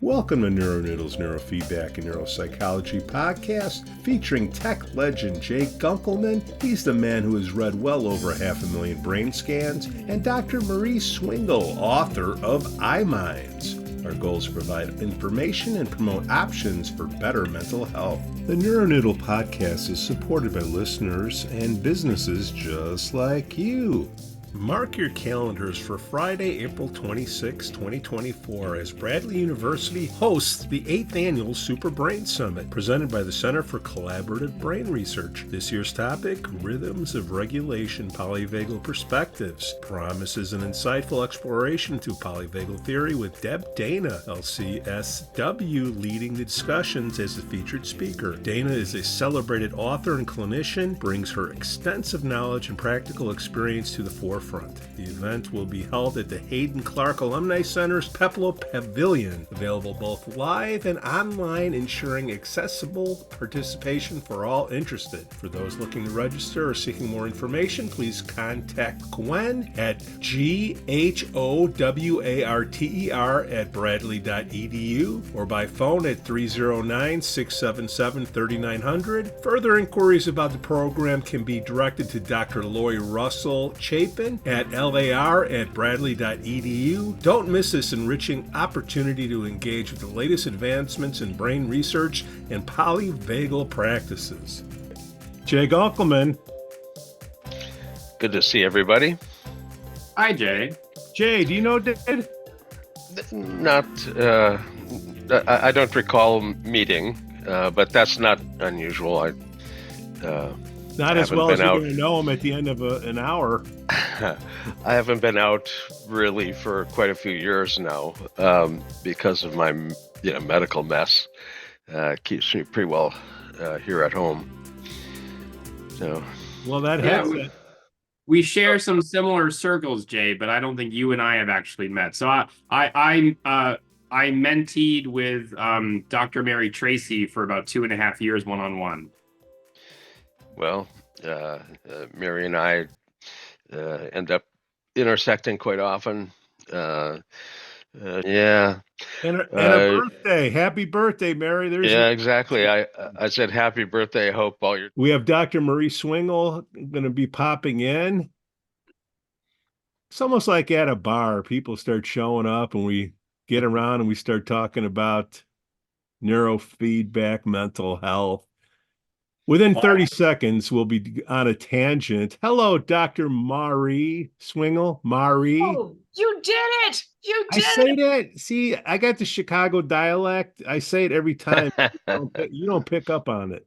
Welcome to NeuroNoodle's Neurofeedback and Neuropsychology podcast featuring tech legend Jake Gunkelman. He's the man who has read well over 500,000 brain scans, and Dr. Mary Swingle, author of iMinds. Our goal is to provide information and promote options for better mental health. The NeuroNoodle podcast is supported by listeners and businesses just like you. Mark your calendars for Friday, April 26, 2024, as Bradley University hosts the 8th Annual Super Brain Summit, presented by the Center for Collaborative Brain Research. This year's topic, Rhythms of Regulation, Polyvagal Perspectives, promises an insightful exploration to polyvagal theory with Deb Dana, LCSW, leading the discussions as the featured speaker. Dana is a celebrated author and clinician, brings her extensive knowledge and practical experience to the forefront. The event will be held at the Hayden Clark Alumni Center's Peplo Pavilion, available both live and online, ensuring accessible participation for all interested. For those looking to register or seeking more information, please contact Gwen at GHOWARTER@bradley.edu or by phone at 309-677-3900. Further inquiries about the program can be directed to Dr. Lori Russell Chapin at lar@bradley.edu. Don't miss this enriching opportunity to engage with the latest advancements in brain research and polyvagal practices. Jay Gunkelman. Good to see everybody. Hi, Jay. Jay, do you know Dad? Not, I don't recall meeting, but that's not unusual. Not as well as you're going to know him at the end of an hour. I haven't been out really for quite a few years now because of my medical mess. Keeps me pretty well here at home. So, well, that has it. We share some similar circles, Jay, but I don't think you and I have actually met. So I menteed with Dr. Mary Tracy for about 2.5 years, one-on-one. Well, Mary and I end up intersecting quite often. Yeah. And a birthday. Happy birthday, Mary. Exactly. I said happy birthday. I hope all your... We have Dr. Mary Swingle going to be popping in. It's almost like at a bar. People start showing up and we get around and we start talking about neurofeedback, mental health. Within 30 seconds, we'll be on a tangent. Hello, Dr. Mary Swingle. Mary. Oh, you did it! You did it! I say that. See, I got the Chicago dialect. I say it every time. You don't pick up on it.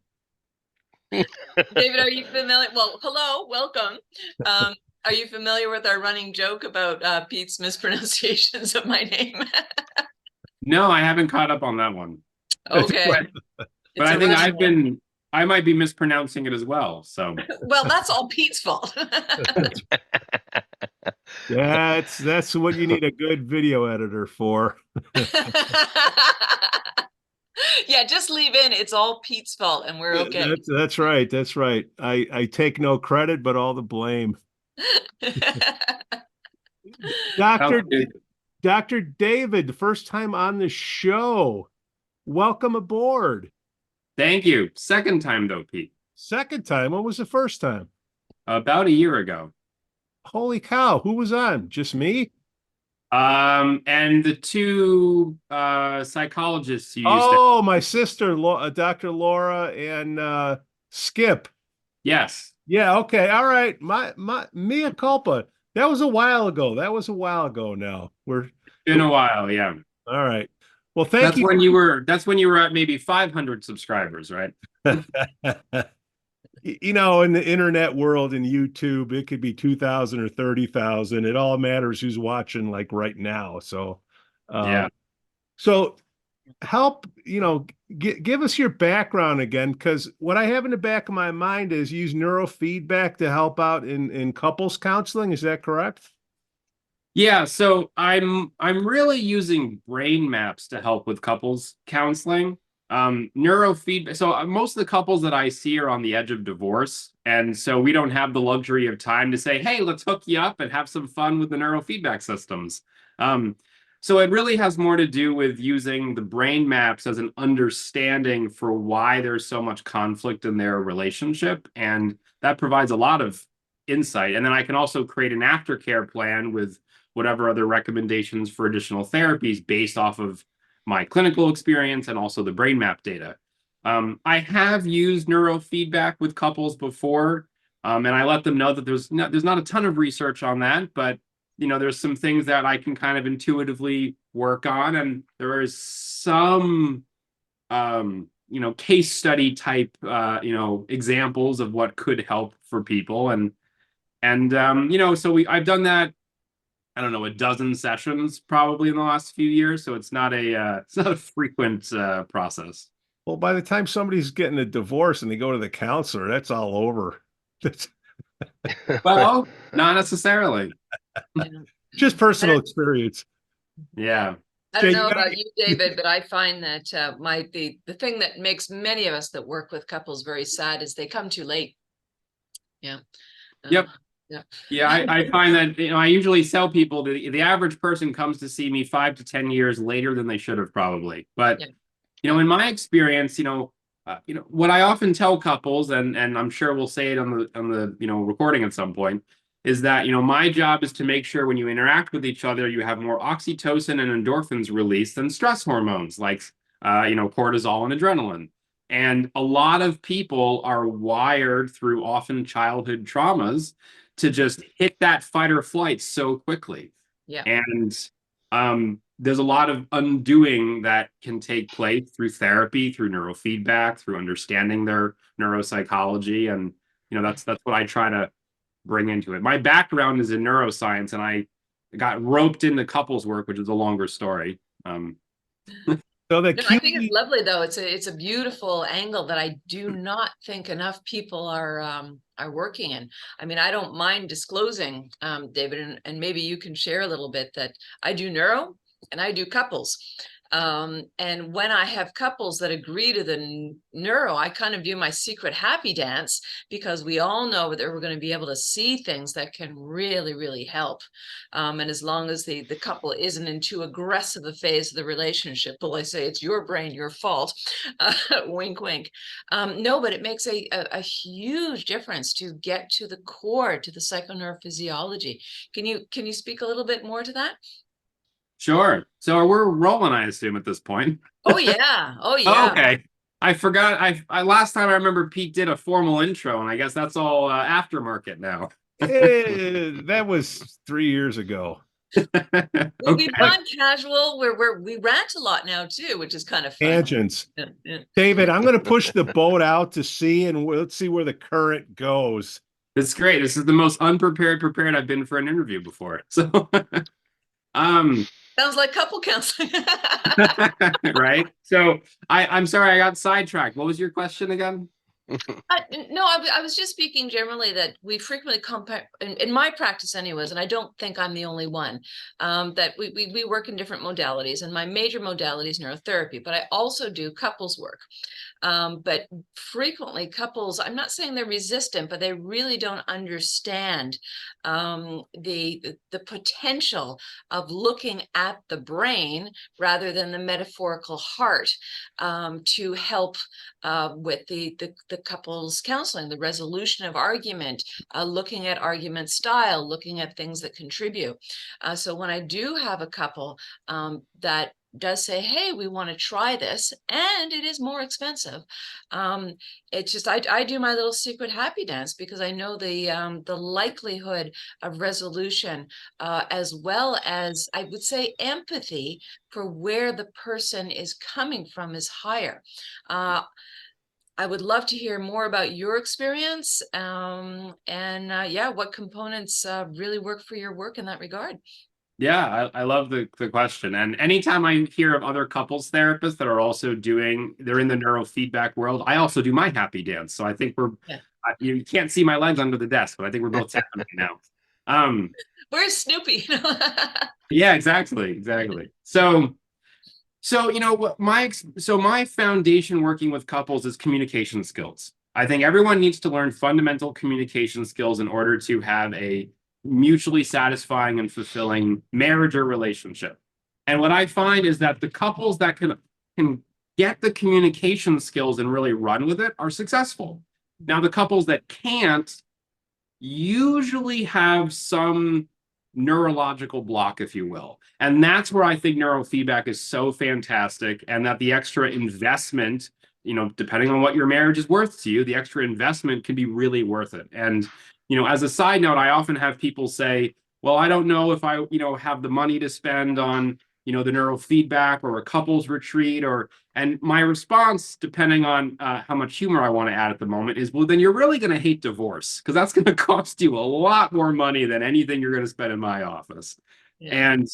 David, are you familiar? Well, hello, welcome. Are you familiar with our running joke about Pete's mispronunciations of my name? No, I haven't caught up on that one. Okay. But I think I might be mispronouncing it as well. So well, that's all Pete's fault. That's what you need a good video editor for. Yeah, just leave in it's all Pete's fault and we're okay. That's right. That's right. I take no credit, but all the blame. Dr. David, the first time on the show. Welcome aboard. Thank you. Second time, though, Pete. Second time? What was the first time? About a year ago. Holy cow. Who was on? Just me? And the two psychologists you used to... my sister, Dr. Laura and Skip. Yes. Yeah, okay. All right. My mea culpa. That was a while ago. Now. Been a while, yeah. All right. Well, thank you. That's when you were at maybe 500 subscribers, right? In the internet world and YouTube, it could be 2,000 or 30,000. It all matters who's watching, like right now. So, yeah. So, help. Give us your background again, because what I have in the back of my mind is use neurofeedback to help out in couples counseling. Is that correct? Yeah, so I'm really using Brainmaps to help with couples counseling. Neurofeedback. So most of the couples that I see are on the edge of divorce, and so we don't have the luxury of time to say, "Hey, let's hook you up and have some fun with the neurofeedback systems." So it really has more to do with using the brain maps as an understanding for why there's so much conflict in their relationship. And that provides a lot of insight. And then I can also create an aftercare plan with whatever other recommendations for additional therapies based off of my clinical experience and also the brain map data. I have used neurofeedback with couples before, and I let them know that there's not a ton of research on that, but there's some things that I can kind of intuitively work on, and there is some case study type examples of what could help for people, and so I've done that, I don't know, a dozen sessions probably in the last few years, so it's not a frequent process. Well, by the time somebody's getting a divorce and they go to the counselor, that's all over. Well, not necessarily. Just personal experience. Yeah. I don't know about you, David, but I find that the thing that makes many of us that work with couples very sad is they come too late. Yeah. Yep. Yeah. Yeah, I find that I usually tell people the average person comes to see me 5 to 10 years later than they should have probably. But in my experience, what I often tell couples, and I'm sure we'll say it on the recording at some point, is that my job is to make sure when you interact with each other, you have more oxytocin and endorphins released than stress hormones like cortisol and adrenaline. And a lot of people are wired through often childhood traumas to just hit that fight or flight so quickly. Yeah. And there's a lot of undoing that can take place through therapy, through neurofeedback, through understanding their neuropsychology. And, that's what I try to bring into it. My background is in neuroscience, and I got roped into couples work, which is a longer story. So I think it's lovely, though. It's a beautiful angle that I do not think enough people are working in. I mean, I don't mind disclosing, David, and maybe you can share a little bit that I do neuro and I do couples. And when I have couples that agree to the neuro, I kind of do my secret happy dance, because we all know that we're going to be able to see things that can really, really help. And as long as the couple isn't in too aggressive a phase of the relationship, well, I say it's your brain, your fault, wink, wink. No, but it makes a huge difference to get to the core, to the psychoneurophysiology. Can you speak a little bit more to that? Sure. So we're rolling, I assume, at this point. Oh yeah. Oh yeah. Okay. I forgot. I last time I remember Pete did a formal intro, and I guess that's all aftermarket now. That was 3 years ago. We've gone casual. We rant a lot now too, which is kind of fun. Tangents. Yeah. David, I'm going to push the boat out to sea, and let's see where the current goes. It's great. This is the most prepared I've been for an interview before. So, sounds like couple counseling. Right. So I'm sorry, I got sidetracked. What was your question again? No, I was just speaking generally that we frequently compare, in my practice anyways, and I don't think I'm the only one, that we work in different modalities, and my major modality is neurotherapy, but I also do couples work. But frequently couples, I'm not saying they're resistant, but they really don't understand the potential of looking at the brain rather than the metaphorical heart to help with the couples counseling, the resolution of argument, looking at argument style, looking at things that contribute. So when I do have a couple that does say, hey, we want to try this, and it is more expensive, it's just I do my little secret happy dance, because I know the likelihood of resolution, as well as, I would say, empathy for where the person is coming from is higher. I would love to hear more about your experience, and yeah, what components really work for your work in that regard. Yeah, I love the question. And anytime I hear of other couples therapists that are also they're in the neurofeedback world, I also do my happy dance. So I think you can't see my legs under the desk, but I think we're both tapping right now. Where's Snoopy? Yeah, exactly. So my foundation working with couples is communication skills. I think everyone needs to learn fundamental communication skills in order to have a mutually satisfying and fulfilling marriage or relationship. And what I find is that the couples that can get the communication skills and really run with it are successful. Now, the couples that can't usually have some neurological block, if you will. And that's where I think neurofeedback is so fantastic, and that the extra investment, depending on what your marriage is worth to you, the extra investment can be really worth it. And, as a side note, I often have people say, well, I don't know if I, have the money to spend on, the neurofeedback or a couples retreat, and my response, depending on how much humor I want to add at the moment, is, well, then you're really going to hate divorce, because that's going to cost you a lot more money than anything you're going to spend in my office. Yeah. And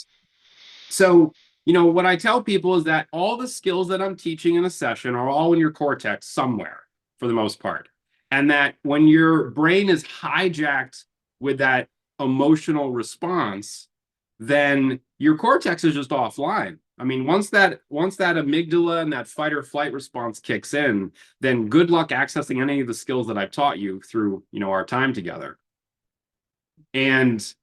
so, what I tell people is that all the skills that I'm teaching in a session are all in your cortex somewhere, for the most part. And that when your brain is hijacked with that emotional response, then your cortex is just offline. I mean, once that amygdala and that fight or flight response kicks in, then good luck accessing any of the skills that I've taught you through, our time together. And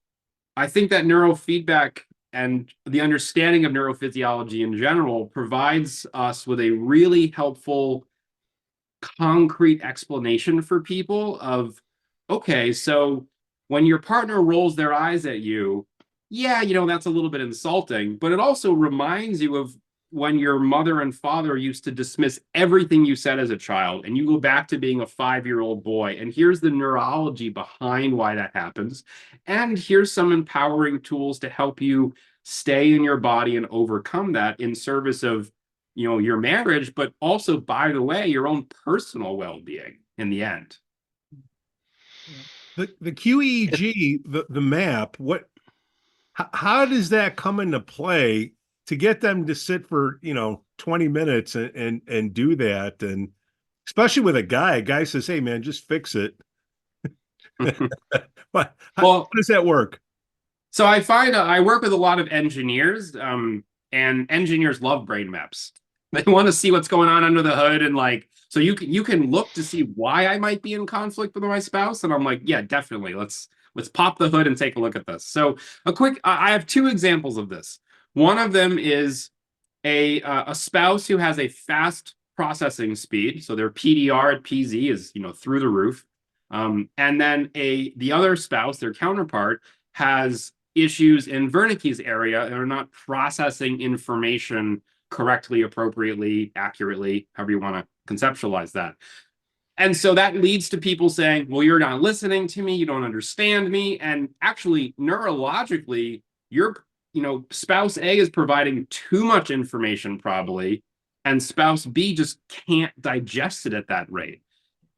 I think that neurofeedback and the understanding of neurophysiology in general provides us with a really helpful, concrete explanation for people of, okay, so when your partner rolls their eyes at you, yeah, that's a little bit insulting, but it also reminds you of when your mother and father used to dismiss everything you said as a child, and you go back to being a 5-year-old boy, and here's the neurology behind why that happens, and here's some empowering tools to help you stay in your body and overcome that in service of, your marriage, but also, by the way, your own personal well-being in the end. The qeeg, the map, how does that come into play to get them to sit for 20 minutes and do that? And especially with a guy says, hey man, just fix it. How does that work? So I find I work with a lot of engineers, and engineers love brain maps. They want to see what's going on under the hood, and so you can look to see why I might be in conflict with my spouse, and I'm like, yeah, definitely. Let's pop the hood and take a look at this. So I have 2 examples of this. One of them is a spouse who has a fast processing speed, so their PDR at PZ is through the roof, and then the other spouse, their counterpart, has issues in Wernicke's area and are not processing information correctly, appropriately, accurately, however you want to conceptualize that. And so that leads to people saying, well, you're not listening to me, you don't understand me. And actually, neurologically, your spouse A is providing too much information probably, and spouse B just can't digest it at that rate.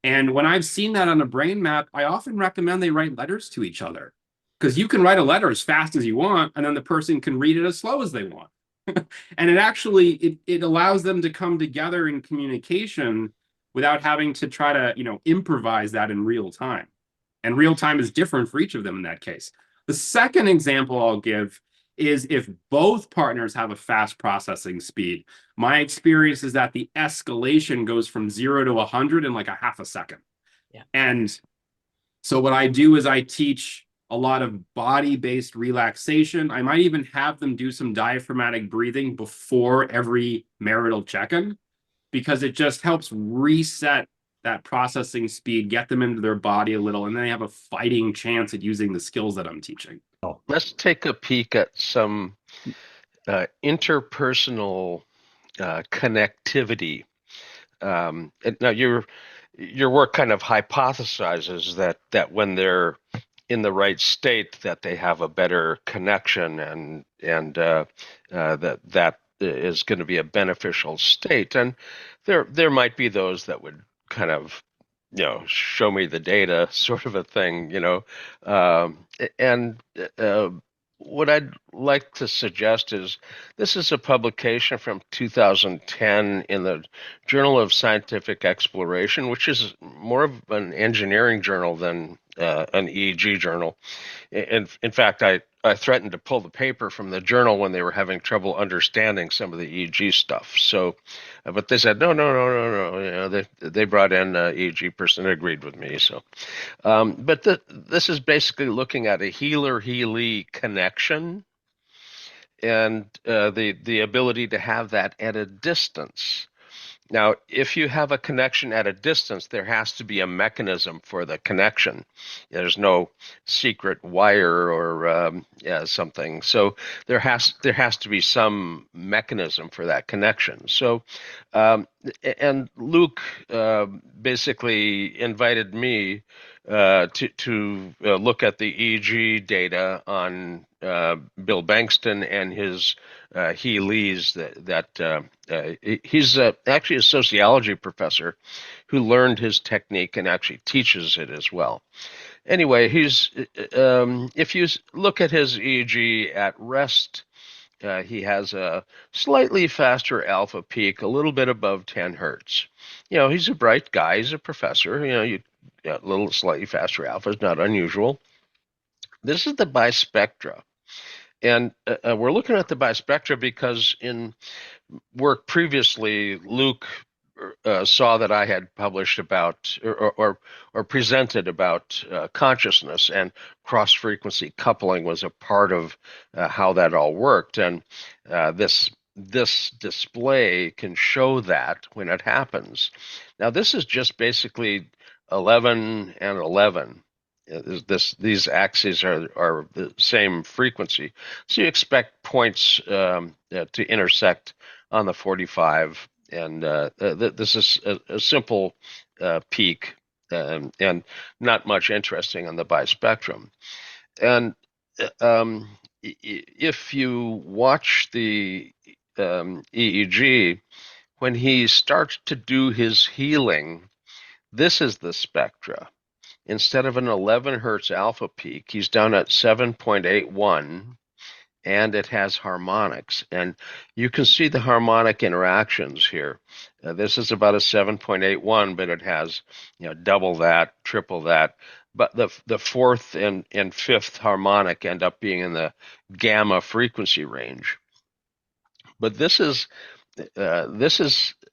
And when I've seen that on a brain map, I often recommend they write letters to each other, because you can write a letter as fast as you want, and then the person can read it as slow as they want. And it actually, it allows them to come together in communication without having to try to, improvise that in real time. And real time is different for each of them in that case. The second example I'll give is if both partners have a fast processing speed. My experience is that the escalation goes from 0 to 100 in like a half a second. Yeah. And so what I do is I teach a lot of body-based relaxation. I might even have them do some diaphragmatic breathing before every marital check-in, because it just helps reset that processing speed, get them into their body a little, and then they have a fighting chance at using the skills that I'm teaching. Let's take a peek at some interpersonal connectivity. Now, your work kind of hypothesizes that when they're in the right state, that they have a better connection, and that is going to be a beneficial state. And there might be those that would kind of show me the data sort of a thing, and what I'd like to suggest is this is a publication from 2010 in the Journal of Scientific Exploration, which is more of an engineering journal than an EEG journal. In fact, I threatened to pull the paper from the journal when they were having trouble understanding some of the EEG stuff. So, but they said, no. They brought in an EEG person and agreed with me. So, but this is basically looking at a healer-Healee connection. and the ability to have that at a distance. Now, if you have a connection at a distance, there has to be a mechanism for the connection. There's no secret wire or something. So there has to be some mechanism for that connection. So, and Luke basically invited me to look at the EEG data on Bill Bankston and his Healees. He's actually a sociology professor who learned his technique and actually teaches it as well. Anyway, if you look at his EEG at rest, he has a slightly faster alpha peak, a little bit above 10 hertz. He's a bright guy. He's a professor. A little slightly faster alpha is not unusual. This is the bispectra. And we're looking at the bispectra because in work previously, Luke saw that I had published about or presented about consciousness, and cross-frequency coupling was a part of how that all worked. And this display can show that when it happens. Now, this is just basically 11 and 11. These axes are the same frequency, so you expect points to intersect on the 45, and this is a simple peak and not much interesting on the bispectrum. And if you watch the EEG, when he starts to do his healing, this is the spectra. Instead of an 11 hertz alpha peak, he's down at 7.81, and it has harmonics. And you can see the harmonic interactions here. This is about a 7.81, but it has double that, triple that. But the fourth and fifth harmonic end up being in the gamma frequency range. But this is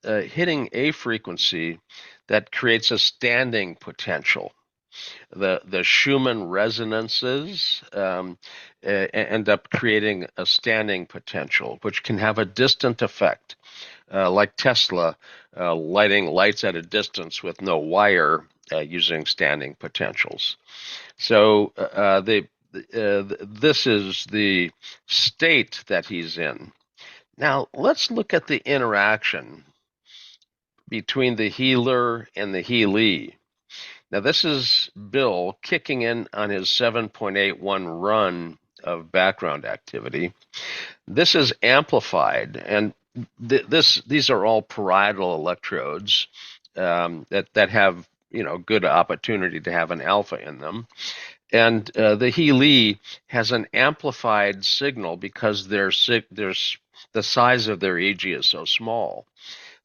hitting a frequency that creates a standing potential. The Schumann resonances end up creating a standing potential, which can have a distant effect, like Tesla lighting lights at a distance with no wire using standing potentials. So this is the state that he's in. Now, let's look at the interaction between the healer and the healee. Now, this is Bill kicking in on his 7.81 run of background activity. This is amplified, and these are all parietal electrodes that have good opportunity to have an alpha in them. And the Healee has an amplified signal because there's the size of their EEG is so small.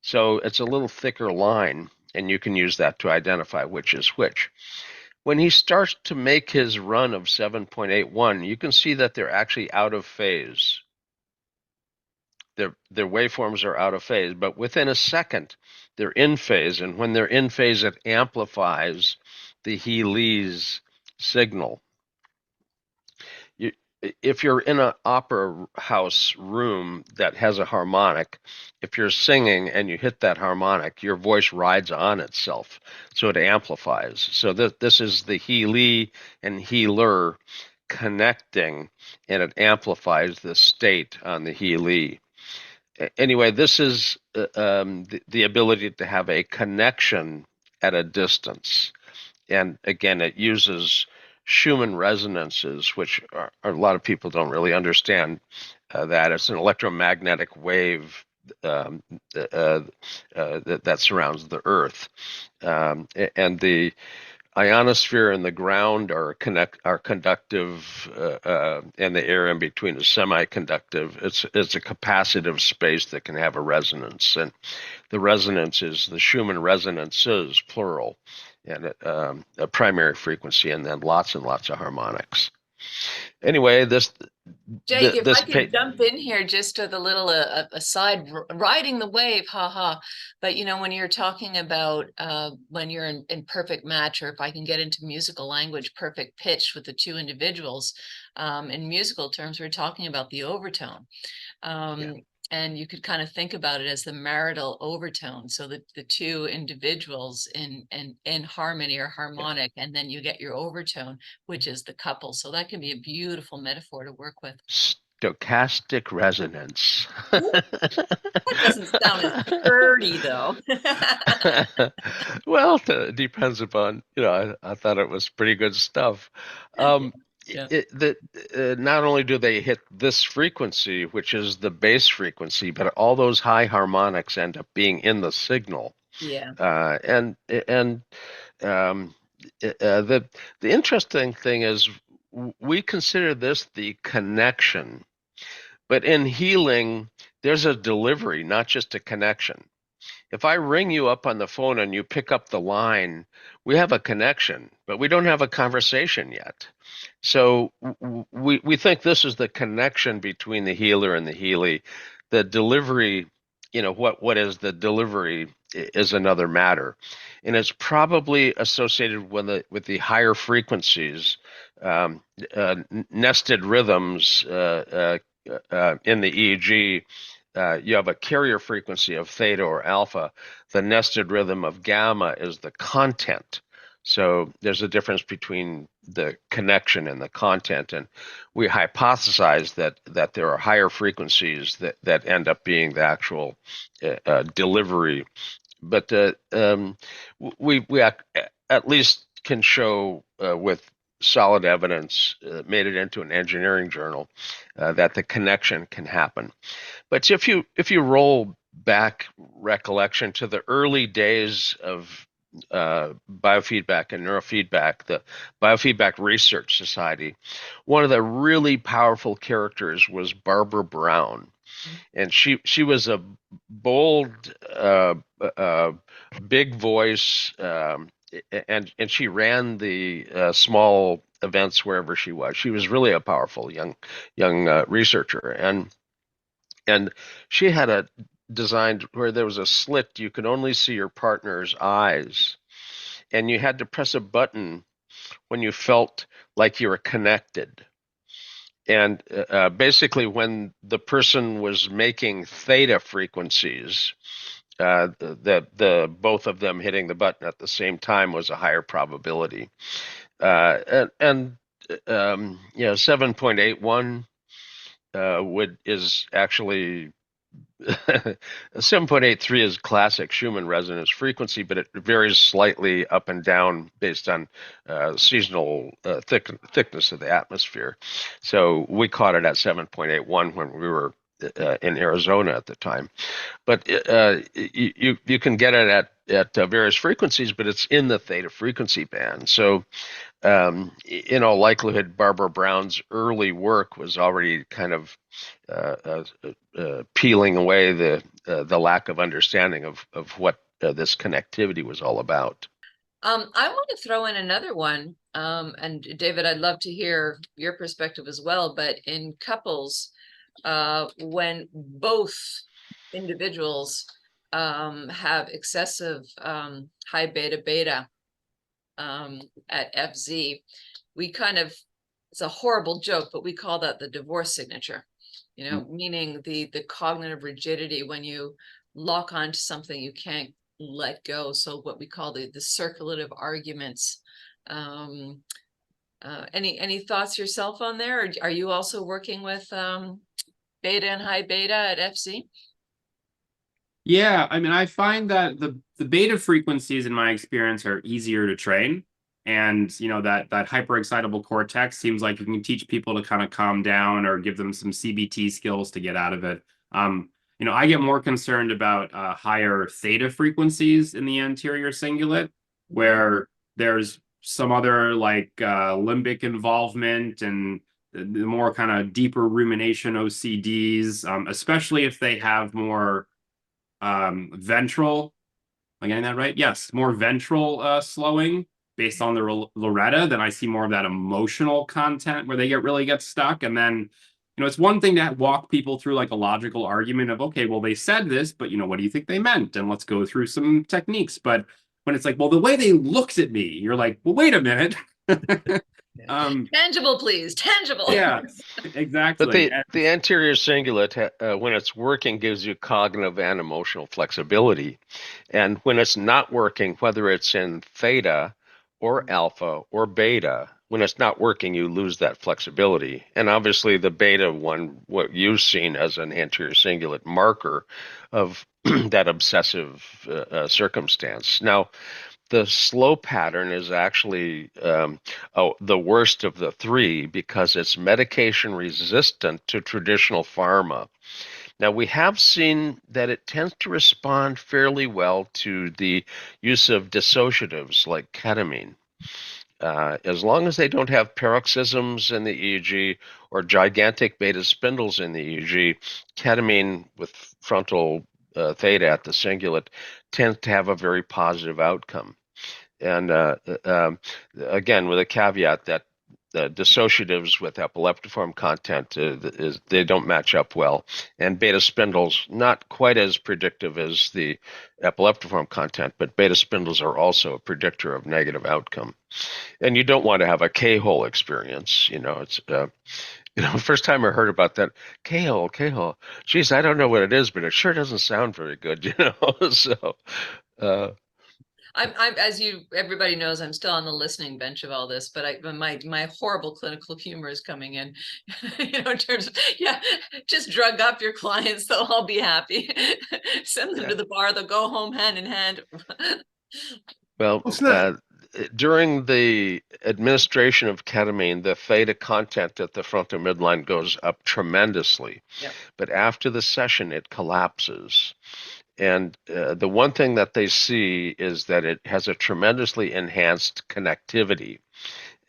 So it's a little thicker line, and you can use that to identify which is which. When he starts to make his run of 7.81, you can see that they're actually out of phase. Their waveforms are out of phase, but within a second, they're in phase, and when they're in phase, it amplifies the Healee's signal. If you're in an opera house room that has a harmonic, if you're singing and you hit that harmonic, your voice rides on itself, so it amplifies. So this is the Healee and healer connecting, and it amplifies the state on the Healee. Anyway, this is the ability to have a connection at a distance. And again, it uses Schumann resonances, which a lot of people don't really understand that. It's an electromagnetic wave that surrounds the Earth. And the ionosphere and the ground are conductive, and the air in between is semiconductive. It's a capacitive space that can have a resonance. And the resonance is the Schumann resonances, plural, and a primary frequency, and then lots and lots of harmonics. Anyway, this Jake, if this I could jump in here just to the little aside, riding the wave, haha. But you know, when you're talking about when you're in perfect match, or if I can get into musical language, perfect pitch with the two individuals, in musical terms, we're talking about the overtone. And you could kind of think about it as the marital overtone. So the two individuals in harmony or harmonic, and then you get your overtone, which is the couple. So that can be a beautiful metaphor to work with. Stochastic resonance. That doesn't sound as pretty though. Well, it depends upon, I thought it was pretty good stuff. Yeah. Not only do they hit this frequency, which is the base frequency, but all those high harmonics end up being in the signal. Yeah. The interesting thing is we consider this the connection, but in healing, there's a delivery, not just a connection. If I ring you up on the phone and you pick up the line, we have a connection, but we don't have a conversation yet. So we think this is the connection between the healer and the Healee. The delivery, what is the delivery is another matter, and it's probably associated with the higher frequencies, nested rhythms in the EEG. You have a carrier frequency of theta or alpha. The nested rhythm of gamma is the content. So there's a difference between the connection and the content, and we hypothesize that there are higher frequencies that end up being the actual delivery. But we at least can show with solid evidence, made it into an engineering journal, that the connection can happen. But if you roll back recollection to the early days of biofeedback and neurofeedback, the Biofeedback Research Society, one of the really powerful characters was Barbara Brown, and she was a bold, big voice, and she ran the small events wherever she was. She was really a powerful young researcher, and she had a designed where there was a slit. You could only see your partner's eyes, and you had to press a button when you felt like you were connected. And basically, when the person was making theta frequencies, both of them hitting the button at the same time was a higher probability. 7.81 is actually 7.83 is classic Schumann resonance frequency, but it varies slightly up and down based on seasonal thickness of the atmosphere. So we caught it at 7.81 when we were in Arizona at the time. But you can get it at various frequencies, but it's in the theta frequency band. So in all likelihood, Barbara Brown's early work was already kind of peeling away the lack of understanding of what this connectivity was all about. I want to throw in another one, and David, I'd love to hear your perspective as well. But in couples, when both individuals have excessive high beta at FZ, we kind of, it's a horrible joke, but we call that the divorce signature, meaning the cognitive rigidity when you lock onto something you can't let go. So what we call the circulative arguments. Any thoughts yourself on there? Or are you also working with beta and high beta at FC? Yeah, I mean, I find that the beta frequencies in my experience are easier to train. And, that hyperexcitable cortex seems like you can teach people to kind of calm down or give them some CBT skills to get out of it. I get more concerned about higher theta frequencies in the anterior cingulate, where there's some other like limbic involvement and the more kind of deeper rumination OCDs, especially if they have more ventral, am I getting that right? Yes, more ventral slowing based on the Loretta. Then I see more of that emotional content where they really get stuck. And then it's one thing to walk people through like a logical argument of, okay, well, they said this, but what do you think they meant? And let's go through some techniques. But when it's like, well, the way they looked at me, you're like, well, wait a minute. Tangible, please. Tangible. Yeah, But exactly. the anterior cingulate, when it's working, gives you cognitive and emotional flexibility. And when it's not working, whether it's in theta or alpha or beta, when it's not working, you lose that flexibility. And obviously, the beta one, what you've seen as an anterior cingulate marker of that obsessive circumstance. Now, the slow pattern is actually the worst of the three because it's medication resistant to traditional pharma. Now, we have seen that it tends to respond fairly well to the use of dissociatives like ketamine. As long as they don't have paroxysms in the EEG or gigantic beta spindles in the EEG, ketamine with frontal theta at the cingulate tends to have a very positive outcome. And again, with a caveat that dissociatives with epileptiform content they don't match up well, and beta spindles not quite as predictive as the epileptiform content, but beta spindles are also a predictor of negative outcome. And you don't want to have a K-hole experience. It's first time I heard about that K-hole. Geez, I don't know what it is, but it sure doesn't sound very good. So. I'm as everybody knows, I'm still on the listening bench of all this, but my horrible clinical humor is coming in, in terms of, just drug up your clients, they'll all be happy. Send them to the bar, they'll go home hand in hand. Well, during the administration of ketamine, the theta content at the frontal midline goes up tremendously. Yep. But after the session, it collapses. And the one thing that they see is that it has a tremendously enhanced connectivity.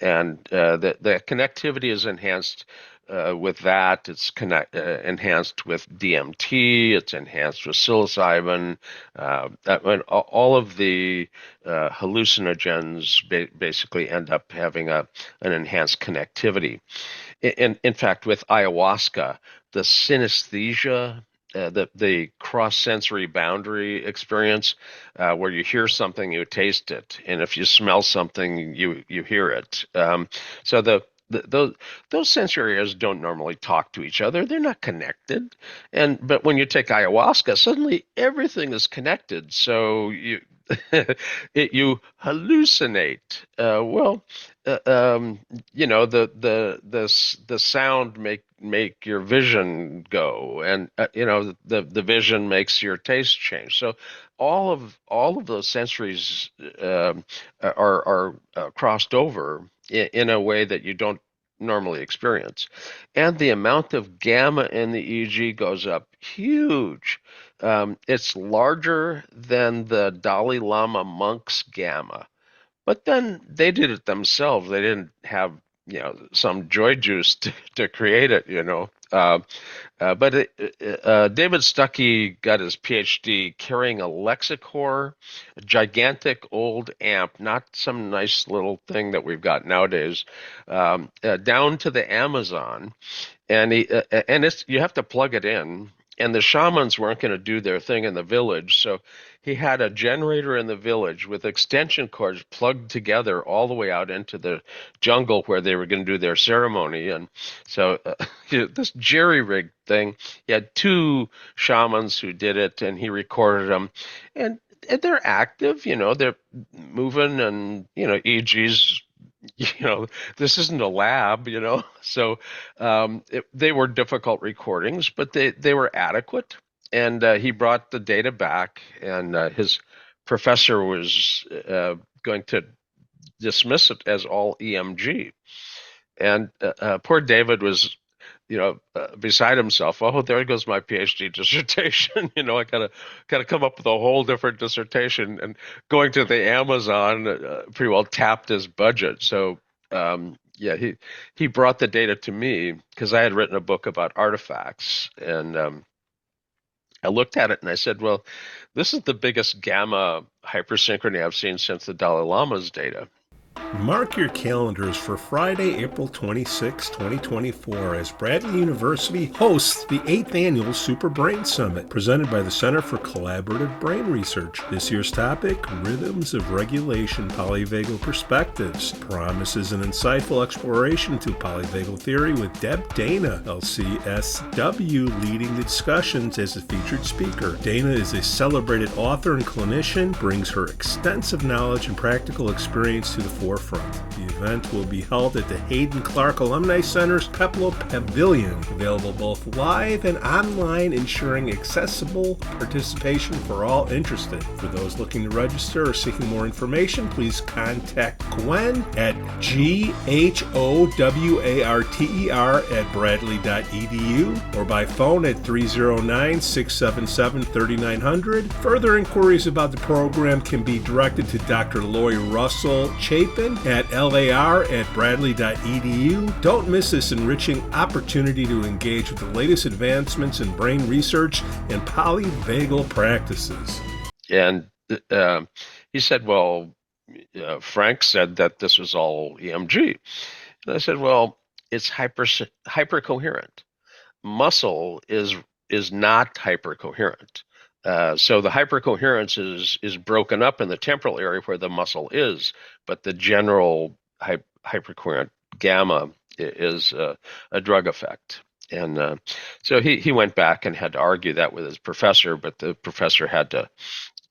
And the connectivity is enhanced with that. It's enhanced with DMT. It's enhanced with psilocybin. All of the hallucinogens basically end up having an enhanced connectivity. In fact, with ayahuasca, the synesthesia, the cross-sensory boundary experience, where you hear something, you taste it, and if you smell something, you hear it. So those sensory areas don't normally talk to each other; they're not connected. But when you take ayahuasca, suddenly everything is connected. So you hallucinate. The sound make your vision go, and the vision makes your taste change. So all of those sensories are crossed over in a way that you don't normally experience, and the amount of gamma in the EEG goes up huge. It's larger than the Dalai Lama monk's gamma. But then they did it themselves. They didn't have, some joy juice to create it, but David Stuckey got his PhD carrying a Lexicor, a gigantic old amp, not some nice little thing that we've got nowadays, down to the Amazon, and you have to plug it in. And the shamans weren't going to do their thing in the village, so he had a generator in the village with extension cords plugged together all the way out into the jungle where they were going to do their ceremony. And so this jerry-rigged thing, he had two shamans who did it, and he recorded them. And they're active, they're moving, and, EEGs, this isn't a lab, So they were difficult recordings, but they were adequate. And he brought the data back, and his professor was going to dismiss it as all EMG. And poor David was, beside himself. Oh, there goes my PhD dissertation. I gotta come up with a whole different dissertation. And going to the Amazon pretty well tapped his budget. So he brought the data to me because I had written a book about artifacts, and I looked at it and I said, well, this is the biggest gamma hypersynchrony I've seen since the Dalai Lama's data. Mark your calendars for Friday, April 26, 2024, as Bradley University hosts the 8th Annual Super Brain Summit, presented by the Center for Collaborative Brain Research. This year's topic, Rhythms of Regulation, Polyvagal Perspectives, promises an insightful exploration to polyvagal theory with Deb Dana, LCSW, leading the discussions as a featured speaker. Dana is a celebrated author and clinician, brings her extensive knowledge and practical experience to the forefront. The event will be held at the Hayden Clark Alumni Center's Peplo Pavilion, available both live and online, ensuring accessible participation for all interested. For those looking to register or seeking more information, please contact Gwen at GHOWARTER@bradley.edu or by phone at 309-677-3900. Further inquiries about the program can be directed to Dr. Loy Russell Chapin at lar@bradley.edu. Don't miss this enriching opportunity to engage with the latest advancements in brain research and polyvagal practices. And he said, well, Frank said that this was all EMG. And I said, well, it's hypercoherent. Muscle is not hypercoherent. So the hypercoherence is broken up in the temporal area where the muscle is, but the general hypercoherent gamma is a drug effect. And so he went back and had to argue that with his professor, but the professor had to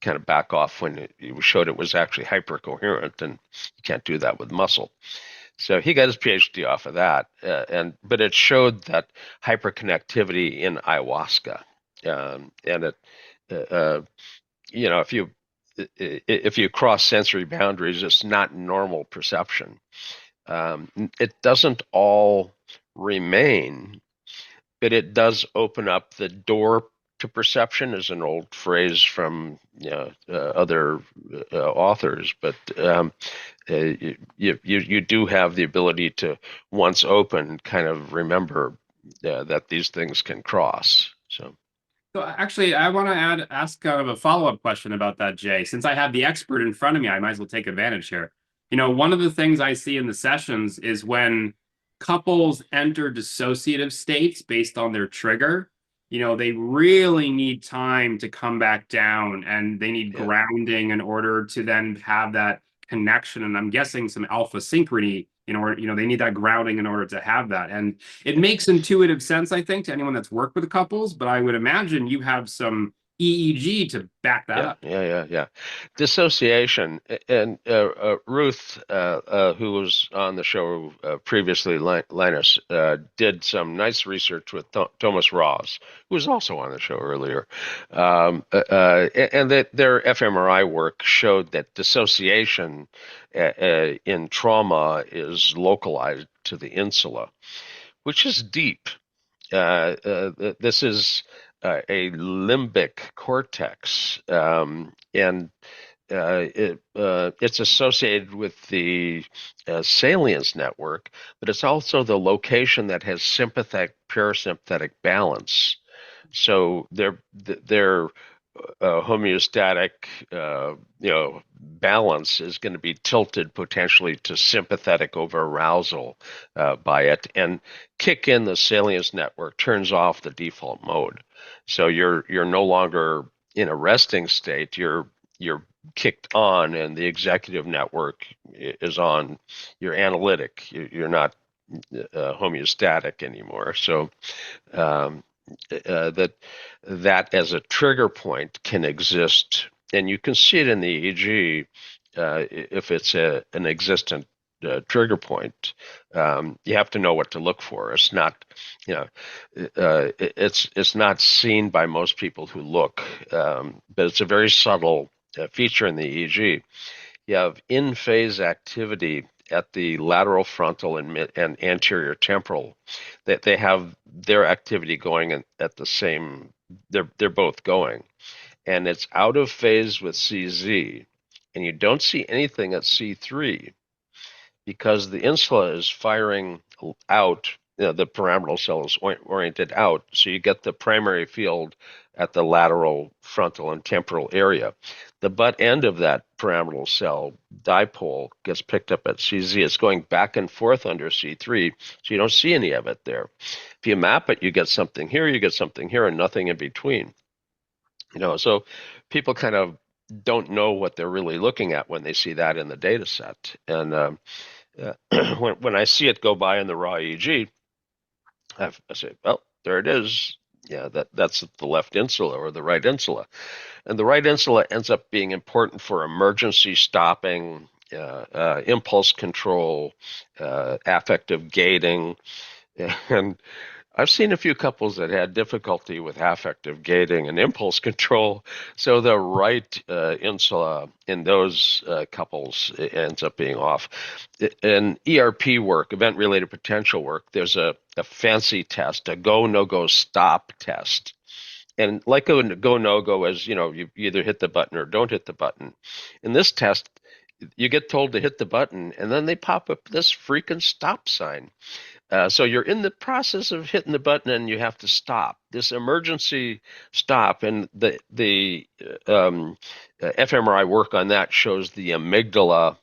kind of back off when he showed it was actually hypercoherent, and you can't do that with muscle. So he got his PhD off of that, but it showed that hyperconnectivity in ayahuasca, and it. If you cross sensory boundaries, it's not normal perception. It doesn't all remain, but it does open up the door to perception, is an old phrase from other authors. But you do have the ability to, once open, kind of remember that these things can cross. So actually, I want to ask kind of a follow-up question about that, Jay. Since I have the expert in front of me, I might as well take advantage here. One of the things I see in the sessions is when couples enter dissociative states based on their trigger, they really need time to come back down, and they need grounding in order to then have that connection. And I'm guessing some alpha synchrony in order, they need that grounding in order to have that. And it makes intuitive sense, I think, to anyone that's worked with couples, but I would imagine you have some EEG to back that up. Yeah. Dissociation. And Ruth, who was on the show previously, Lanius, did some nice research with Tomas, who was also on the show earlier. And that their fMRI work showed that dissociation in trauma is localized to the insula, which is deep. This is a limbic cortex, and it's associated with the salience network, but it's also the location that has sympathetic parasympathetic balance. So they're homeostatic, balance is going to be tilted potentially to sympathetic over arousal by it, and kick in the salience network, turns off the default mode. So you're no longer in a resting state. You're kicked on, and the executive network is on. You're analytic. You're not homeostatic anymore. So that as a trigger point can exist, and you can see it in the EEG if it's an existent trigger point. You have to know what to look for. It's not, it's not seen by most people who look, but it's a very subtle feature in the EEG. You have in-phase activity at the lateral frontal and anterior temporal, that they have their activity going at the same. They're both going, and it's out of phase with CZ, and you don't see anything at C3 because the insula is firing out the pyramidal cell is oriented out, so you get the primary field at the lateral, frontal, and temporal area. The butt end of that pyramidal cell dipole gets picked up at CZ. It's going back and forth under C3, so you don't see any of it there. If you map it, you get something here, you get something here, and nothing in between. So people kind of don't know what they're really looking at when they see that in the data set. And when I see it go by in the raw EEG, I say, well, there it is. Yeah, that's the left insula or the right insula. And the right insula ends up being important for emergency stopping, impulse control, affective gating. And I've seen a few couples that had difficulty with affective gating and impulse control. So the right insula in those couples ends up being off. In ERP work, event-related potential work, there's a fancy test, a go, no-go, stop test. And like a go, no-go is, you either hit the button or don't hit the button. In this test, you get told to hit the button, and then they pop up this freaking stop sign. So you're in the process of hitting the button and you have to stop. This emergency stop, and the fMRI work on that shows the amygdala,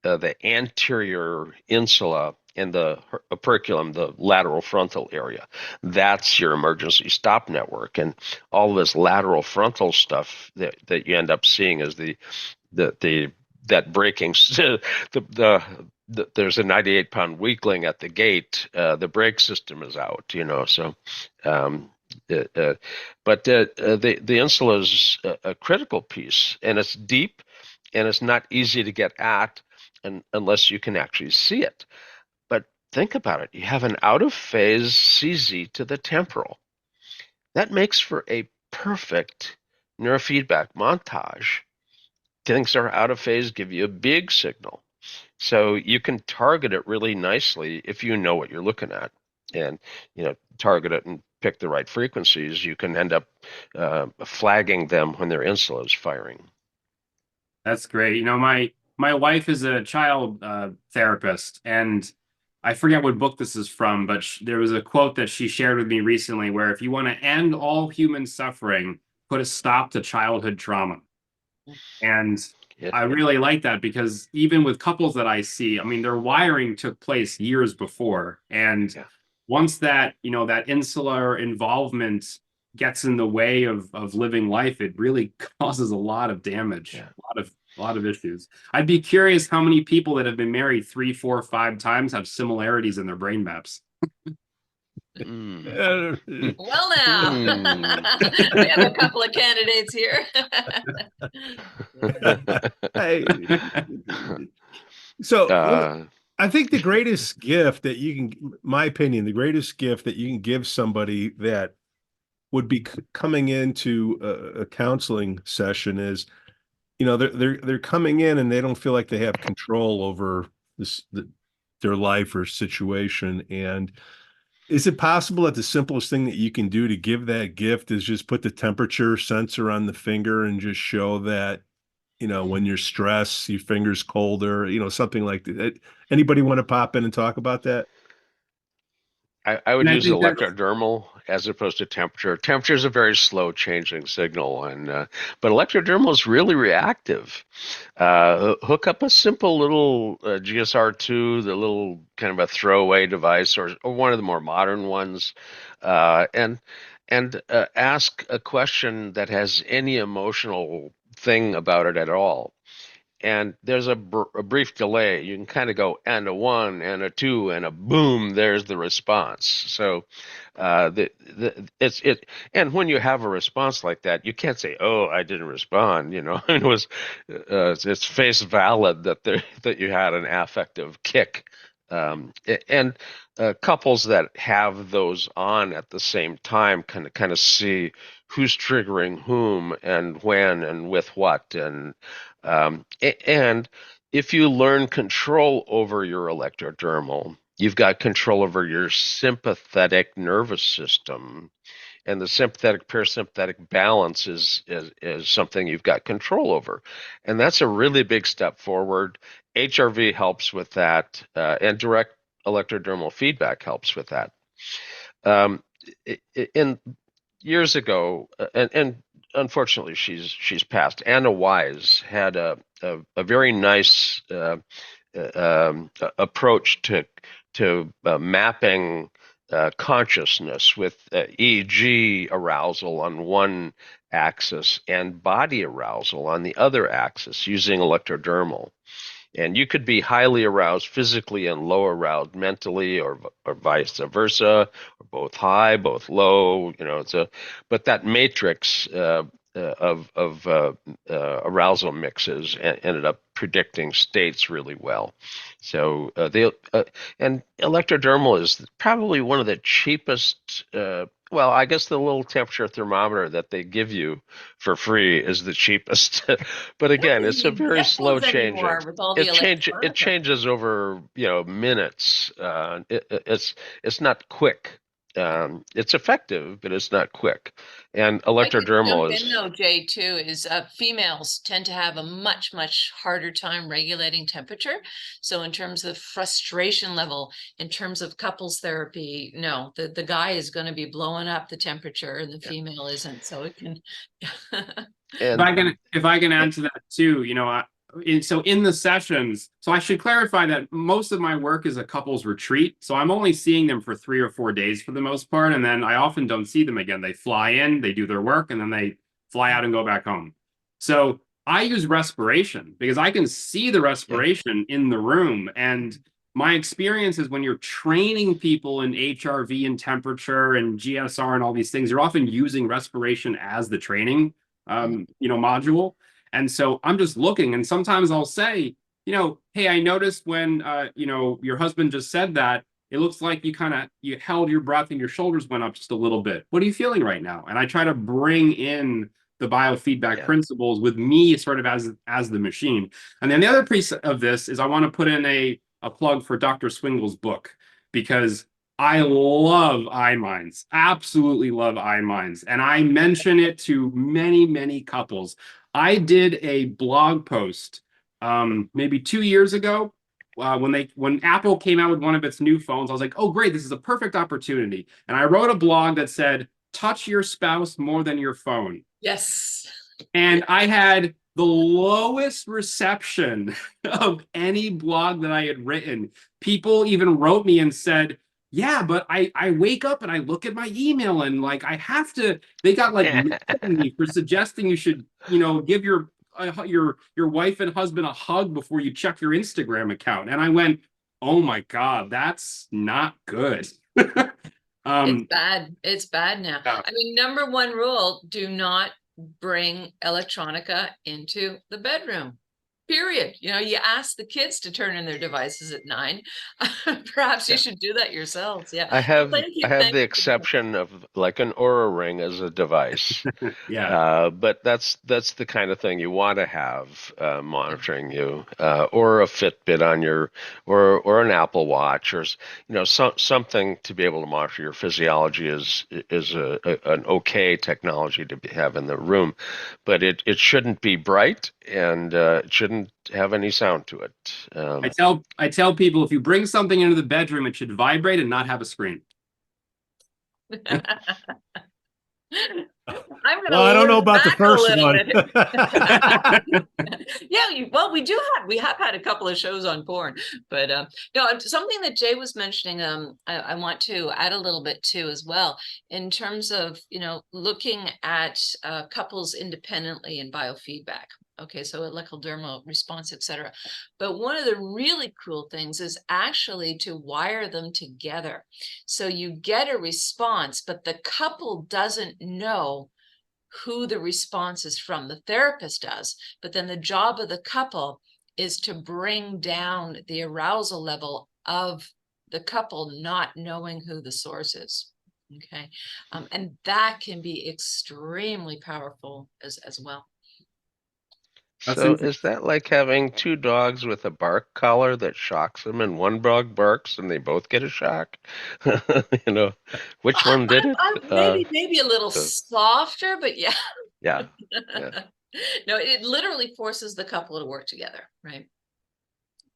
the anterior insula, and the operculum, the lateral frontal area. That's your emergency stop network, and all this lateral frontal stuff that you end up seeing is that braking there's a 98-pound weakling at the gate. The brake system is out, So, but the insula is a critical piece, and it's deep, and it's not easy to get at, unless you can actually see it. But think about it: you have an out-of-phase CZ to the temporal. That makes for a perfect neurofeedback montage. Things that are out of phase give you a big signal. So you can target it really nicely if you know what you're looking at, and target it and pick the right frequencies. You can end up flagging them when their insula is firing. That's great. My wife is a child therapist, and I forget what book this is from, but there was a quote that she shared with me recently where if you want to end all human suffering, put a stop to childhood trauma. And I really like that, because even with couples that I see, their wiring took place years before. And once that insular involvement gets in the way of living life, it really causes a lot of damage, a lot of issues. I'd be curious how many people that have been married 3, 4, 5 times have similarities in their brain maps. Well, now we have a couple of candidates here. So I think the greatest gift that you can, my opinion, the greatest gift that you can give somebody that would be coming into a counseling session is, they're coming in and they don't feel like they have control over their life or situation. And is it possible that the simplest thing that you can do to give that gift is just put the temperature sensor on the finger and just show that, when you're stressed, your finger's colder, something like that? Anybody want to pop in and talk about that? I would use electrodermal as opposed to temperature. Temperature is a very slow changing signal, but electrodermal is really reactive. Hook up a simple little GSR2, the little kind of a throwaway device, or one of the more modern ones, and ask a question that has any emotional thing about it at all. And there's a brief delay. You can kind of go and a 1 and a 2 and a boom, there's the response. So and when you have a response like that, you can't say, oh, I didn't respond. It was it's face valid that you had an affective kick. And couples that have those on at the same time can kind of see who's triggering whom and when and with what. And if you learn control over your electrodermal, you've got control over your sympathetic nervous system. And the sympathetic parasympathetic balance is something you've got control over. And that's a really big step forward. HRV helps with that, and direct electrodermal feedback helps with that. In years ago, and unfortunately she's passed. Anna Wise had a very nice approach to mapping consciousness with EEG arousal on one axis and body arousal on the other axis using electrodermal. And you could be highly aroused physically and low aroused mentally, or vice versa, or both high, both low. But that matrix of arousal mixes ended up predicting states really well. So and electrodermal is probably one of the cheapest. Well, I guess the little temperature thermometer that they give you for free is the cheapest. But again, it's a very slow changing. With all the It changes over minutes. It's not quick. It's effective, but it's not quick. And electrodermal is. Though, Jay, too, is females tend to have a much harder time regulating temperature. So in terms of frustration level, in terms of couples therapy, no, the guy is going to be blowing up the temperature and the female isn't. So it can. If I can add to that too, so in the sessions, so I should clarify that most of my work is a couples retreat. So I'm only seeing them for 3 or 4 days for the most part. And then I often don't see them again. They fly in, they do their work, and then they fly out and go back home. So I use respiration because I can see the respiration in the room. And my experience is when you're training people in HRV and temperature and GSR and all these things, you're often using respiration as the training module. And so I'm just looking, and sometimes I'll say, hey, I noticed when, your husband just said that, it looks like you held your breath and your shoulders went up just a little bit. What are you feeling right now? And I try to bring in the biofeedback principles with me sort of as the machine. And then the other piece of this is I want to put in a plug for Dr. Swingle's book, because I love iMinds, absolutely love iMinds. And I mention it to many couples. I did a blog post maybe 2 years ago when Apple came out with one of its new phones. I was like, oh, great, this is a perfect opportunity. And I wrote a blog that said, touch your spouse more than your phone. Yes. And I had the lowest reception of any blog that I had written. People even wrote me and said, yeah, but I wake up and I look at my email and I have to, they got mad at me for suggesting you should, give your wife and husband a hug before you check your Instagram account. And I went, oh my God, that's not good. It's bad. It's bad now. Yeah. I mean, number one rule, do not bring electronica into the bedroom. Period. You ask the kids to turn in their devices at 9. Perhaps you should do that yourselves. Yeah. I have the exception of an Oura Ring as a device. But that's the kind of thing you want to have monitoring you, or a Fitbit on your, or an Apple Watch, or something to be able to monitor your physiology is an okay technology to have in the room, but it shouldn't be bright, and it shouldn't have any sound to it. I tell people, if you bring something into the bedroom, it should vibrate and not have a screen. I don't know about the first one. We have had a couple of shows on porn, but no, something that Jay was mentioning, I want to add a little bit too as well, in terms of looking at couples independently in biofeedback. Okay, so electrodermal response, etc. But one of the really cool things is actually to wire them together. So you get a response, but the couple doesn't know who the response is from. The therapist does, but then the job of the couple is to bring down the arousal level of the couple not knowing who the source is. Okay, and that can be extremely powerful as well. So is that like having 2 dogs with a bark collar that shocks them, and one dog barks and they both get a shock? Which one did it? Maybe a little softer, but yeah. Yeah. No, it literally forces the couple to work together, right?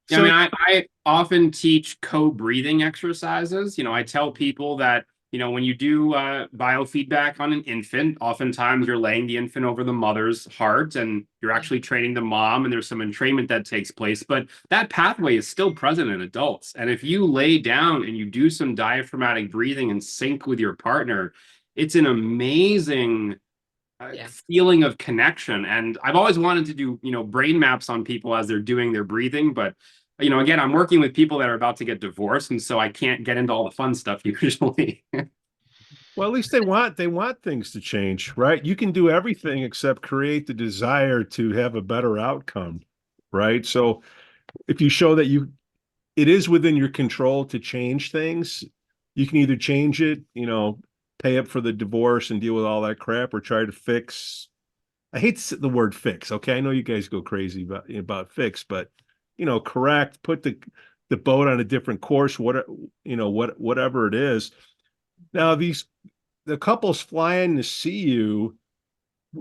Yeah, I mean, I often teach co-breathing exercises. I tell people that, when you do biofeedback on an infant, oftentimes you're laying the infant over the mother's heart and you're actually training the mom, and there's some entrainment that takes place. But that pathway is still present in adults. And if you lay down and you do some diaphragmatic breathing and sync with your partner, it's an amazing feeling of connection. And I've always wanted to do, brain maps on people as they're doing their breathing. But, again, I'm working with people that are about to get divorced. And so I can't get into all the fun stuff usually. Well, at least they want things to change, right? You can do everything except create the desire to have a better outcome, right? So if you show that it is within your control to change things, you can either change it, pay up for the divorce and deal with all that crap, or try to fix. I hate the word fix. Okay, I know you guys go crazy about fix, but correct, put the boat on a different course, whatever it is. Now the couples flying to see you,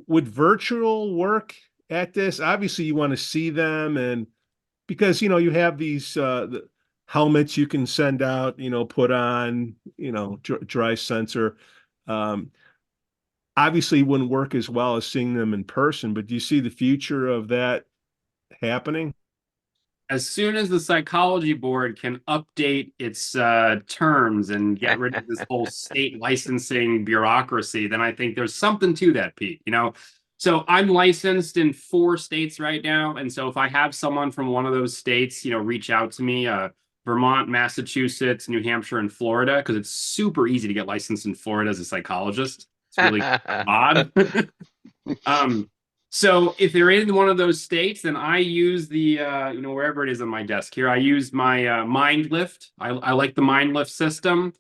would virtual work at this? Obviously, you want to see them, and because you have these the helmets you can send out, put on, dry sensor. Obviously, wouldn't work as well as seeing them in person. But do you see the future of that happening? As soon as the psychology board can update its terms and get rid of this whole state licensing bureaucracy, then I think there's something to that, Pete. So I'm licensed in 4 states right now. And so if I have someone from one of those states, reach out to me, Vermont, Massachusetts, New Hampshire, and Florida, because it's super easy to get licensed in Florida as a psychologist. It's really odd. So if they're in one of those states, then I use the, wherever it is on my desk here, I use my Mindlift. I like the Mindlift system.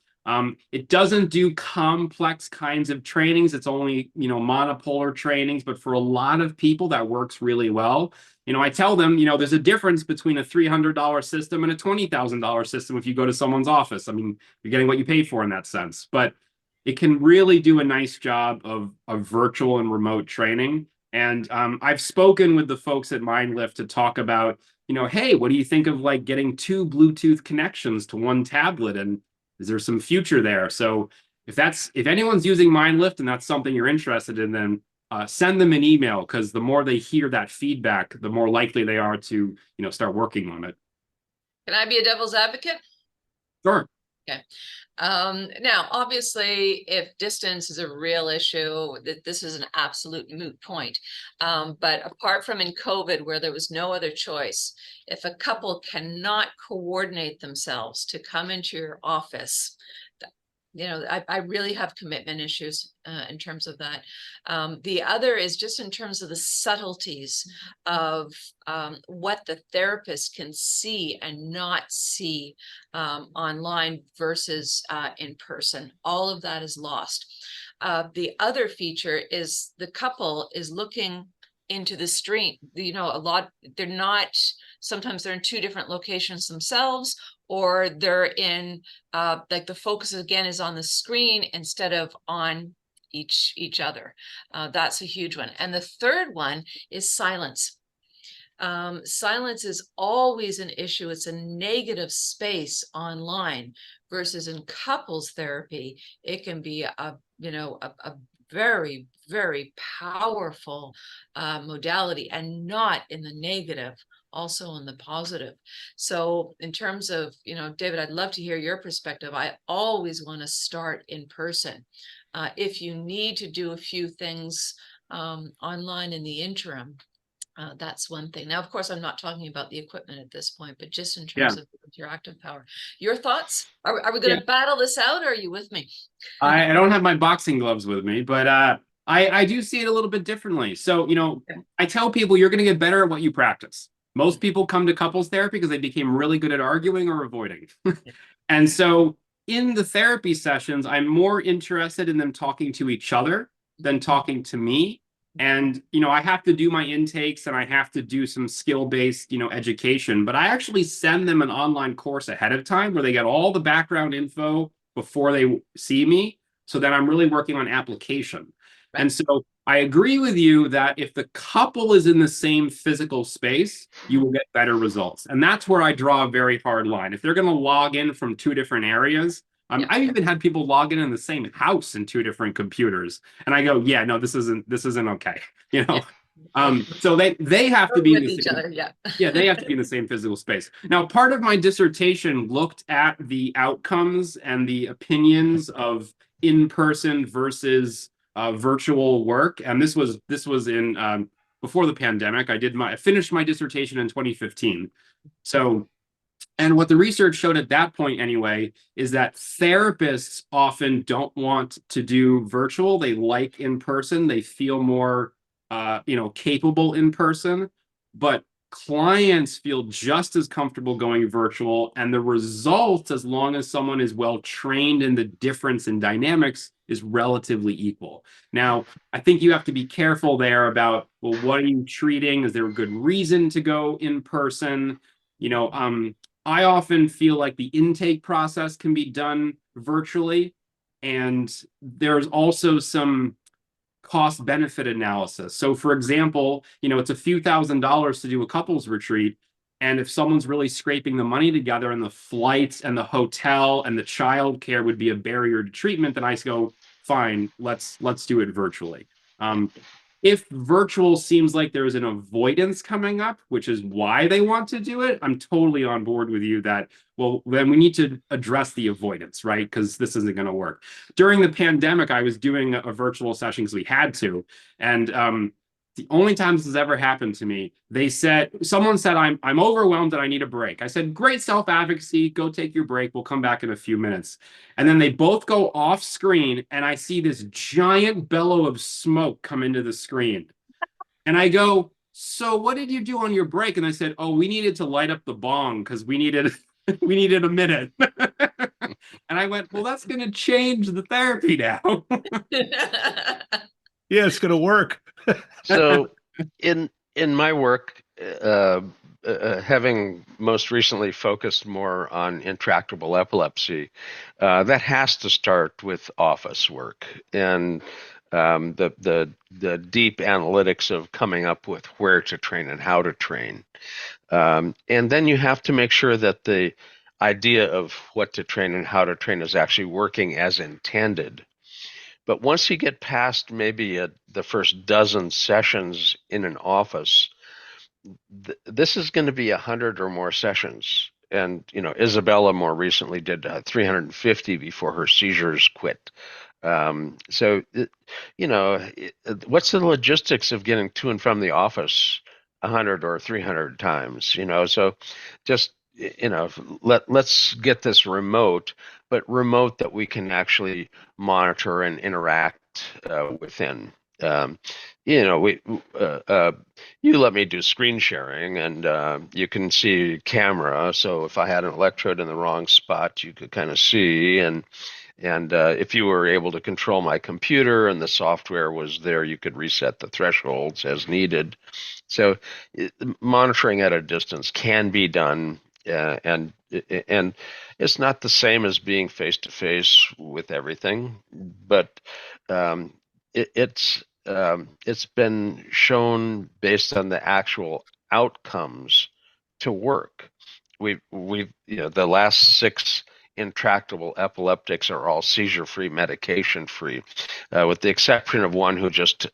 It doesn't do complex kinds of trainings. It's only, monopolar trainings. But for a lot of people, that works really well. I tell them, there's a difference between a $300 system and a $20,000 system if you go to someone's office. I mean, you're getting what you pay for in that sense. But it can really do a nice job of virtual and remote training. And I've spoken with the folks at Mindlift to talk about, hey, what do you think of like getting 2 Bluetooth connections to one tablet? And is there some future there? So if anyone's using Mindlift and that's something you're interested in, then send them an email, because the more they hear that feedback, the more likely they are to, start working on it. Can I be a devil's advocate? Sure. Okay. Now, obviously, if distance is a real issue, this is an absolute moot point. But apart from in COVID, where there was no other choice, if a couple cannot coordinate themselves to come into your office, I really have commitment issues in terms of that. The other is just in terms of the subtleties of what the therapist can see and not see online versus in person. All of that is lost. The other feature is the couple is looking into the stream. Sometimes they're in 2 different locations themselves, or they're in like the focus again is on the screen instead of on each other. That's a huge one. And the third one is silence. Silence is always an issue. It's a negative space online versus in couples therapy. It can be a very, very powerful modality, and not in the negative, also in the positive. So in terms of, David, I'd love to hear your perspective. I always want to start in person. If you need to do a few things online in the interim, that's one thing. Now, of course, I'm not talking about the equipment at this point, but just in terms of interactive power. Your thoughts? Are we going to battle this out, or are you with me? I don't have my boxing gloves with me, but I do see it a little bit differently. So, I tell people you're going to get better at what you practice. Most people come to couples therapy because they became really good at arguing or avoiding. And so in the therapy sessions, I'm more interested in them talking to each other than talking to me. And, I have to do my intakes and I have to do some skill-based, education, but I actually send them an online course ahead of time where they get all the background info before they see me. So then I'm really working on application. Right. And so I agree with you that if the couple is in the same physical space, you will get better results. And that's where I draw a very hard line. If they're going to log in from two different areas, Yeah. I've even had people log in the same house in two different computers. And I go, yeah, no, this isn't okay. You know? So they have to be in With the each same, other, yeah. yeah, they have to be in the same physical space. Now, part of my dissertation looked at the outcomes and the opinions of in-person versus virtual work, and this was in before the pandemic. I finished my dissertation in 2015. So, and what the research showed at that point anyway is that therapists often don't want to do virtual. They like in person. They feel more capable in person, but clients feel just as comfortable going virtual, and the results, as long as someone is well trained in the difference in dynamics, is relatively equal. Now, I think you have to be careful there about, well, what are you treating? Is there a good reason to go in person? I often feel like the intake process can be done virtually, and there's also some cost benefit analysis. So for example, it's a few $1,000s to do a couples retreat. And if someone's really scraping the money together, and the flights and the hotel and the child care would be a barrier to treatment, then I go, fine, let's do it virtually. If virtual seems like there's an avoidance coming up, which is why they want to do it, I'm totally on board with you that, well, then we need to address the avoidance, right? Because this isn't going to work. During the pandemic, I was doing a virtual session because we had to. And the only time this has ever happened to me, someone said, I'm overwhelmed and I need a break. I said, great self-advocacy, go take your break. We'll come back in a few minutes. And then they both go off screen, and I see this giant bellow of smoke come into the screen. And I go, so what did you do on your break? And I said, oh, we needed to light up the bong because we needed a minute. And I went, well, that's going to change the therapy now. Yeah, it's going to work. So in my work, having most recently focused more on intractable epilepsy, that has to start with office work and the deep analytics of coming up with where to train and how to train. And then you have to make sure that the idea of what to train and how to train is actually working as intended. But once you get past maybe the first dozen sessions in an office, this is going to be 100 or more sessions. And, Isabella more recently did 350 before her seizures quit. So, what's the logistics of getting to and from the office 100 or 300 times? So just, let's get this remote, but remote that we can actually monitor and interact within. We you let me do screen sharing, and you can see camera. So if I had an electrode in the wrong spot, you could kind of see, and if you were able to control my computer and the software was there, you could reset the thresholds as needed. So monitoring at a distance can be done, and it's not the same as being face to face with everything, but it's been shown based on the actual outcomes to work. We've the last 6 intractable epileptics are all seizure-free, medication-free, with the exception of one who just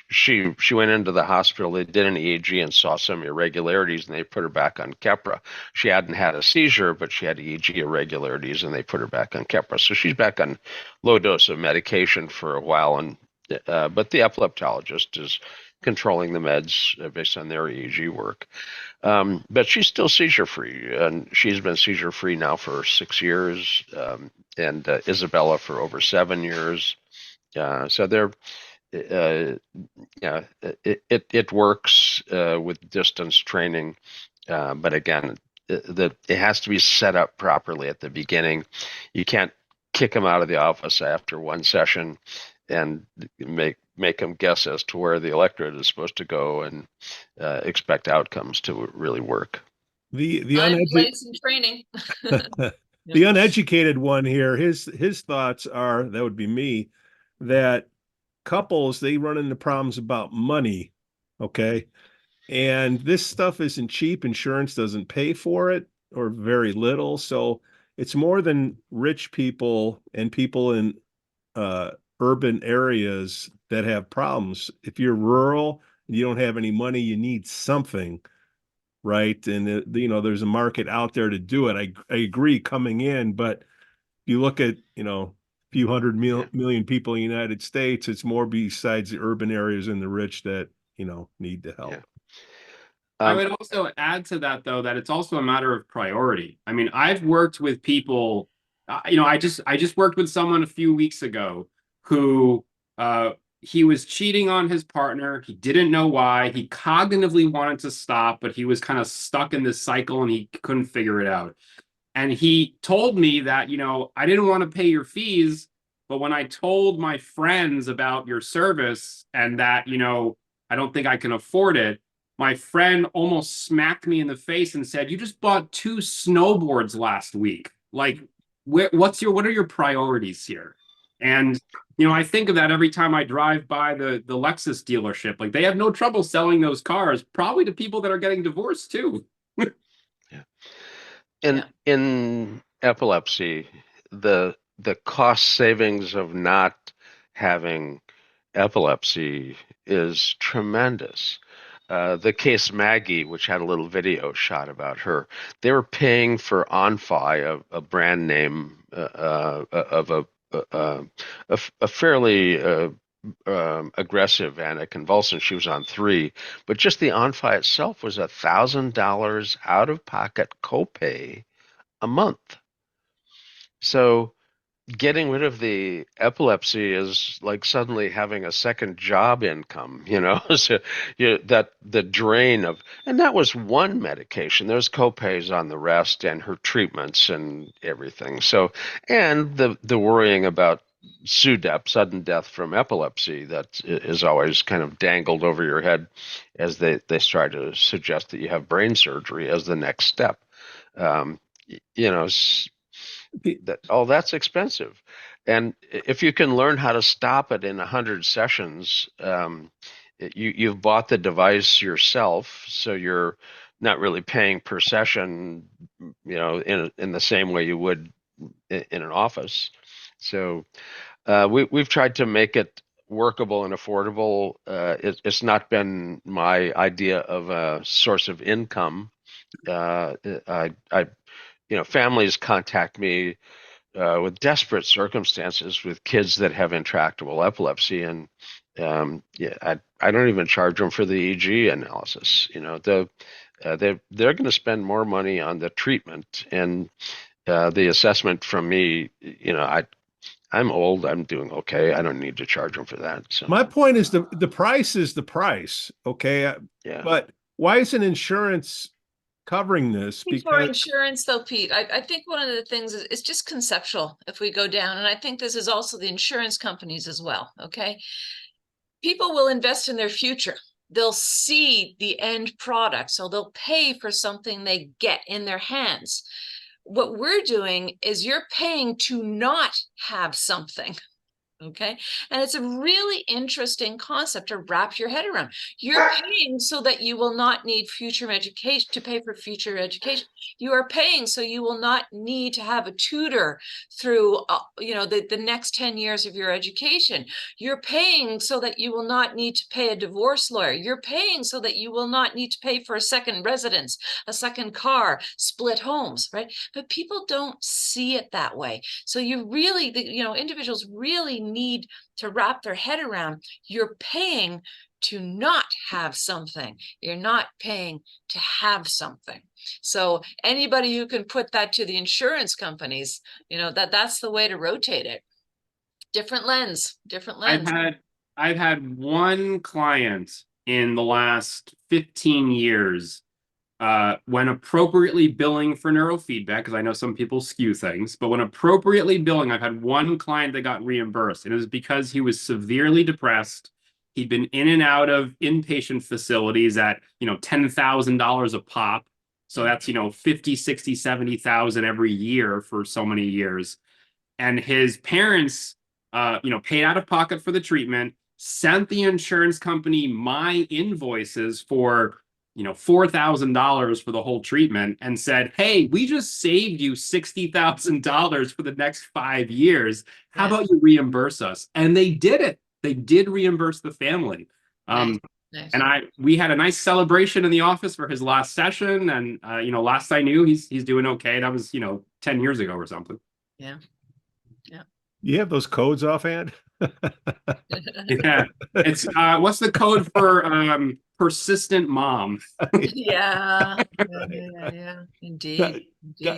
she went into the hospital. They did an EEG and saw some irregularities, and they put her back on Keppra. She hadn't had a seizure, but she had EEG irregularities, and they put her back on Keppra. So she's back on low dose of medication for a while, and but the epileptologist is controlling the meds based on their EEG work. But she's still seizure free, and she's been seizure free now for 6 years, and Isabella for over 7 years. So they're, it works with distance training, but again, it has to be set up properly at the beginning. You can't kick them out of the office after one session and make them guess as to where the electrode is supposed to go and expect outcomes to really work. The some training. The uneducated one here, his thoughts are, that would be me, that couples, they run into problems about money. Okay. And this stuff isn't cheap. Insurance doesn't pay for it or very little. So it's more than rich people and people in urban areas that have problems. If you're rural, you don't have any money, you need something, right? And there's a market out there to do it. I agree coming in, but you look at, a few hundred million people in the United States, it's more besides the urban areas and the rich that, need the help. Yeah. I would also add to that, though, that it's also a matter of priority. I mean, I've worked with people, I just worked with someone a few weeks ago who he was cheating on his partner. He didn't know why. He cognitively wanted to stop, but he was kind of stuck in this cycle and he couldn't figure it out. And he told me that, I didn't want to pay your fees, but when I told my friends about your service and that, I don't think I can afford it, my friend almost smacked me in the face and said, "You just bought 2 snowboards last week. Like, what are your priorities here?" And, I think of that every time I drive by the Lexus dealership. Like, they have no trouble selling those cars, probably to people that are getting divorced too. Yeah. In epilepsy, the cost savings of not having epilepsy is tremendous. The case Maggie, which had a little video shot about her, they were paying for Onfi, a brand name of a fairly aggressive anticonvulsant. She was on 3, but just the Onfi itself was $1,000 out of pocket copay a month. So getting rid of the epilepsy is like suddenly having a second job income, so that the drain of, and that was one medication. There's copays on the rest and her treatments and everything. So, and the worrying about SUDEP, sudden death from epilepsy, that is always kind of dangled over your head as they try to suggest that you have brain surgery as the next step. That's expensive. And if you can learn how to stop it in 100 sessions, you've bought the device yourself, so you're not really paying per session, in the same way you would in an office. So we've tried to make it workable and affordable. It's not been my idea of a source of income. Families contact me with desperate circumstances with kids that have intractable epilepsy, and I don't even charge them for the EEG analysis. They're going to spend more money on the treatment and the assessment from me. I'm old. I'm doing okay. I don't need to charge them for that. So my point is the price is the price. Okay. Yeah. But why isn't insurance covering this? For insurance, though, Pete, I think one of the things is just conceptual if we go down. And I think this is also the insurance companies as well. Okay. People will invest in their future. They'll see the end product. So they'll pay for something they get in their hands. What we're doing is you're paying to not have something. Okay. And it's a really interesting concept to wrap your head around. You're paying so that you will not need future education, to pay for future education. You are paying so you will not need to have a tutor through, the next 10 years of your education. You're paying so that you will not need to pay a divorce lawyer. You're paying so that you will not need to pay for a second residence, a second car, split homes, right? But people don't see it that way. So you really, individuals really need to wrap their head around. You're paying to not have something. You're not paying to have something. So anybody who can put that to the insurance companies, that's the way to rotate it. Different lens. I've had one client in the last 15 years when appropriately billing for neurofeedback, because I know some people skew things, but when appropriately billing, I've had one client that got reimbursed. And it was because he was severely depressed. He'd been in and out of inpatient facilities at, $10,000 a pop. So that's, 50, 60, 70,000 every year for so many years. And his parents paid out of pocket for the treatment, sent the insurance company my invoices for $4,000 for the whole treatment, and said, hey, we just saved you $60,000 for the next 5 years. How about you reimburse us? And they did it. They did reimburse the family. Nice. And we had a nice celebration in the office for his last session. And last I knew, he's doing okay. That was 10 years ago or something. Yeah. You have those codes offhand? Yeah. It's what's the code for persistent mom? Yeah. Indeed.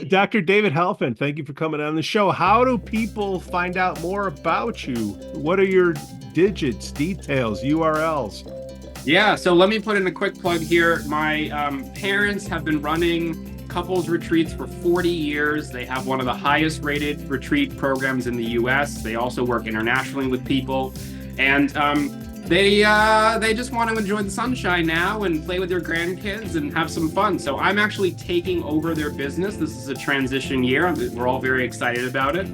Dr. David Helfand, thank you for coming on the show. How do people find out more about you? What are your digits, details, URLs? Yeah, so let me put in a quick plug here. My parents have been running couples retreats for 40 years. They have one of the highest rated retreat programs in the US. They also work internationally with people. And they just want to enjoy the sunshine now and play with their grandkids and have some fun. So I'm actually taking over their business. This is a transition year. We're all very excited about it.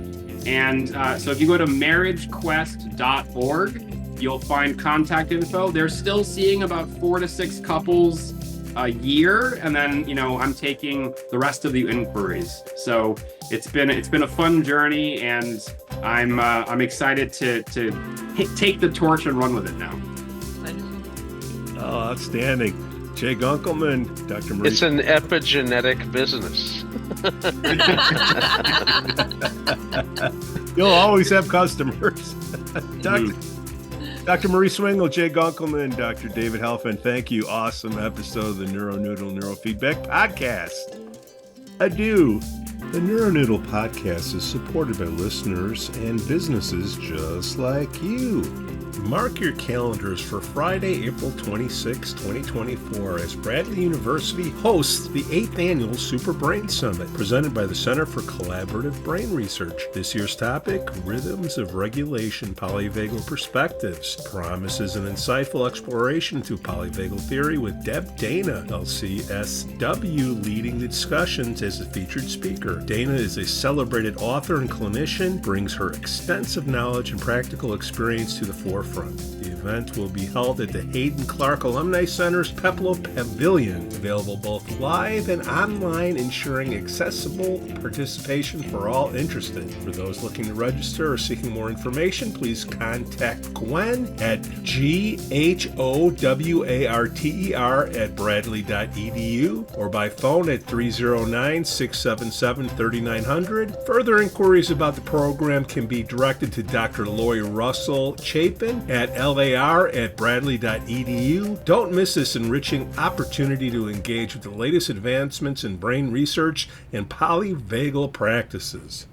And so if you go to marriagequest.org, you'll find contact info. They're still seeing about 4 to 6 couples a year, and then I'm taking the rest of the inquiries. So it's been a fun journey, and I'm excited to take the torch and run with it now. Oh, outstanding. Jay Gunkelman, Dr. Mary. It's an epigenetic business. You'll always have customers. Dr. Mary Swingle, Jay Gunkelman, Dr. David Helfand, thank you. Awesome episode of the Neuronoodle Neurofeedback podcast. Adieu. The Neuronoodle podcast is supported by listeners and businesses just like you. Mark your calendars for Friday, April 26, 2024, as Bradley University hosts the 8th Annual Super Brain Summit, presented by the Center for Collaborative Brain Research. This year's topic, Rhythms of Regulation, Polyvagal Perspectives, promises an insightful exploration through polyvagal theory with Deb Dana, LCSW, leading the discussions as a featured speaker. Dana is a celebrated author and clinician, brings her extensive knowledge and practical experience to the forefront. The event will be held at the Hayden Clark Alumni Center's Peplo Pavilion, available both live and online, ensuring accessible participation for all interested. For those looking to register or seeking more information, please contact Gwen at GHOWARTER@bradley.edu or by phone at 309-677-3900. Further inquiries about the program can be directed to Dr. Lori Russell Chapin at LAR@bradley.edu. Don't miss this enriching opportunity to engage with the latest advancements in brain research and polyvagal practices.